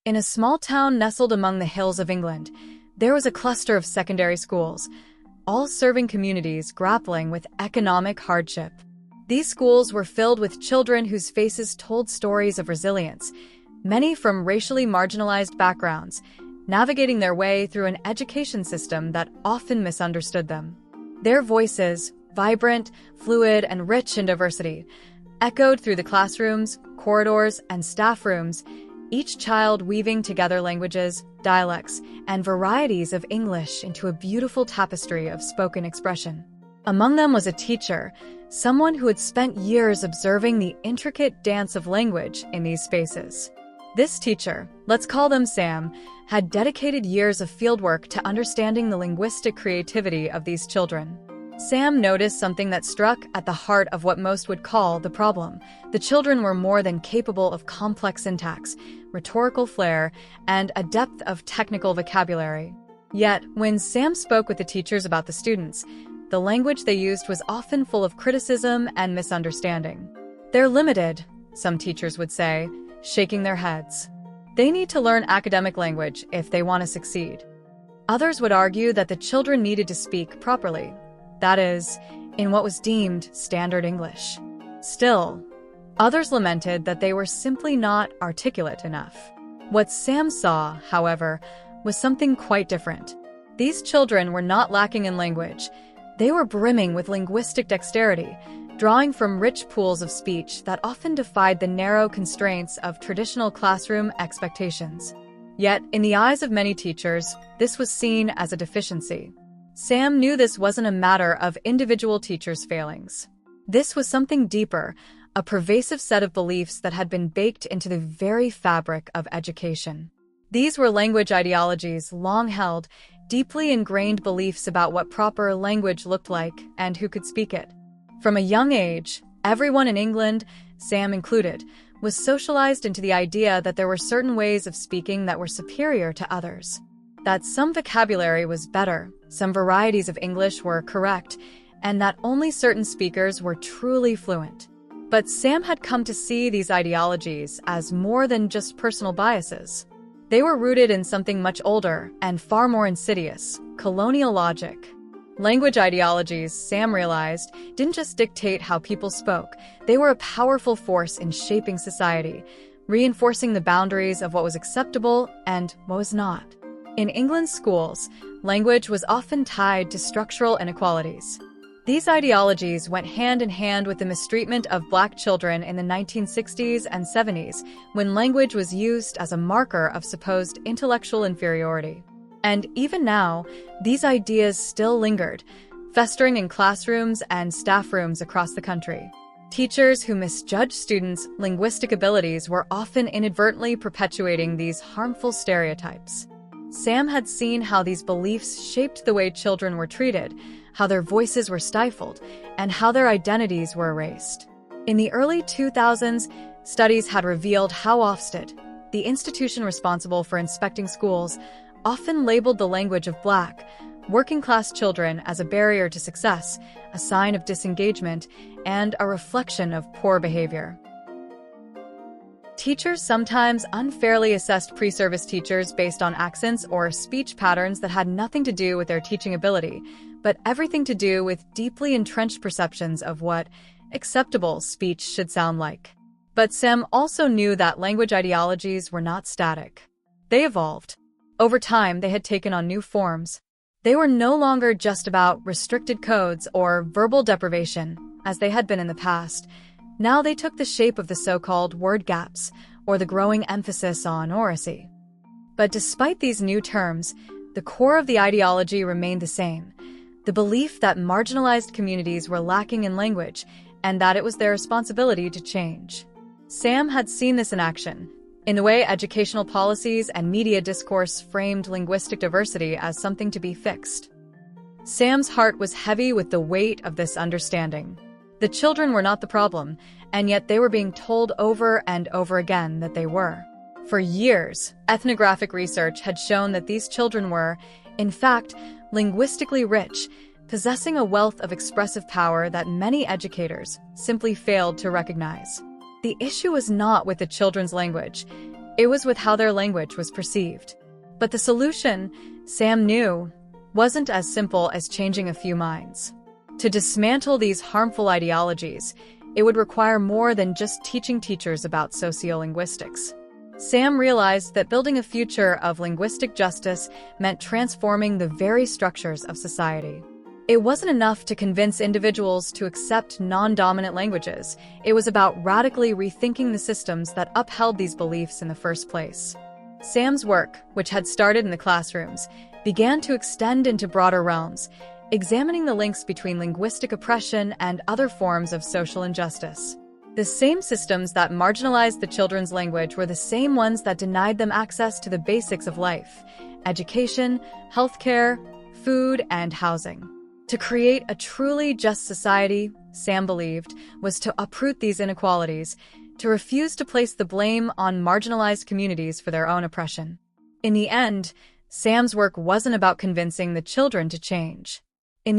In a small town nestled among the hills of England, there was a cluster of secondary schools, all serving communities grappling with economic hardship. These schools were filled with children whose faces told stories of resilience, many from racially marginalized backgrounds, navigating their way through an education system that often misunderstood them. Their voices, vibrant, fluid, and rich in diversity, echoed through the classrooms, corridors, and staff rooms, each child weaving together languages, dialects, and varieties of English into a beautiful tapestry of spoken expression. Among them was a teacher, someone who had spent years observing the intricate dance of language in these spaces. This teacher, let's call them Sam, had dedicated years of fieldwork to understanding the linguistic creativity of these children. Sam noticed something that struck at the heart of what most would call the problem. The children were more than capable of complex syntax, rhetorical flair, and a depth of technical vocabulary. Yet, when Sam spoke with the teachers about the students, the language they used was often full of criticism and misunderstanding. "They're limited," some teachers would say, shaking their heads. "They need to learn academic language if they want to succeed." Others would argue that the children needed to speak properly, that is, in what was deemed standard English. Still, others lamented that they were simply not articulate enough. What Sam saw, however, was something quite different. These children were not lacking in language. They were brimming with linguistic dexterity, drawing from rich pools of speech that often defied the narrow constraints of traditional classroom expectations. Yet, in the eyes of many teachers, this was seen as a deficiency. Sam knew this wasn't a matter of individual teachers' failings. This was something deeper, a pervasive set of beliefs that had been baked into the very fabric of education. These were language ideologies, long held, deeply ingrained beliefs about what proper language looked like and who could speak it. From a young age, everyone in England, Sam included, was socialized into the idea that there were certain ways of speaking that were superior to others. That some vocabulary was better, some varieties of English were correct, and that only certain speakers were truly fluent. But Sam had come to see these ideologies as more than just personal biases. They were rooted in something much older and far more insidious: colonial logic. Language ideologies, Sam realized, didn't just dictate how people spoke. They were a powerful force in shaping society, reinforcing the boundaries of what was acceptable and what was not. In England's schools, language was often tied to structural inequalities. These ideologies went hand in hand with the mistreatment of Black children in the 1960s and 70s, when language was used as a marker of supposed intellectual inferiority. And even now, these ideas still lingered, festering in classrooms and staff rooms across the country. Teachers who misjudged students' linguistic abilities were often inadvertently perpetuating these harmful stereotypes. Sam had seen how these beliefs shaped the way children were treated, how their voices were stifled, and how their identities were erased. In the early 2000s, studies had revealed how Ofsted, the institution responsible for inspecting schools, often labeled the language of Black, working-class children as a barrier to success, a sign of disengagement, and a reflection of poor behavior. Teachers sometimes unfairly assessed pre-service teachers based on accents or speech patterns that had nothing to do with their teaching ability, but everything to do with deeply entrenched perceptions of what acceptable speech should sound like. But Sam also knew that language ideologies were not static. They evolved. Over time, they had taken on new forms. They were no longer just about restricted codes or verbal deprivation, as they had been in the past. Now they took the shape of the so-called word gaps, or the growing emphasis on oracy. But despite these new terms, the core of the ideology remained the same: the belief that marginalized communities were lacking in language and that it was their responsibility to change. Sam had seen this in action, in the way educational policies and media discourse framed linguistic diversity as something to be fixed. Sam's heart was heavy with the weight of this understanding. The children were not the problem, and yet they were being told over and over again that they were. For years, ethnographic research had shown that these children were, in fact, linguistically rich, possessing a wealth of expressive power that many educators simply failed to recognize. The issue was not with the children's language. It was with how their language was perceived. But the solution, Sam knew, wasn't as simple as changing a few minds. To dismantle these harmful ideologies, it would require more than just teaching teachers about sociolinguistics. Sam realized that building a future of linguistic justice meant transforming the very structures of society. It wasn't enough to convince individuals to accept non-dominant languages. It was about radically rethinking the systems that upheld these beliefs in the first place. Sam's work, which had started in the classrooms, began to extend into broader realms, examining the links between linguistic oppression and other forms of social injustice. The same systems that marginalized the children's language were the same ones that denied them access to the basics of life: education, healthcare, food, and housing. To create a truly just society, Sam believed, was to uproot these inequalities, to refuse to place the blame on marginalized communities for their own oppression. In the end, Sam's work wasn't about convincing the children to change. It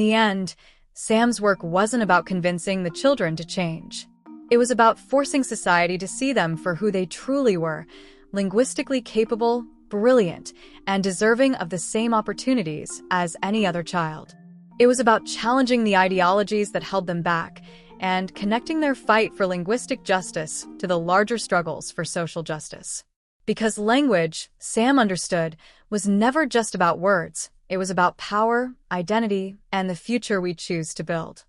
was about forcing society to see them for who they truly were: linguistically capable, brilliant, and deserving of the same opportunities as any other child. It was about challenging the ideologies that held them back and connecting their fight for linguistic justice to the larger struggles for social justice. Because language, Sam understood, was never just about words. It was about power, identity, and the future we choose to build.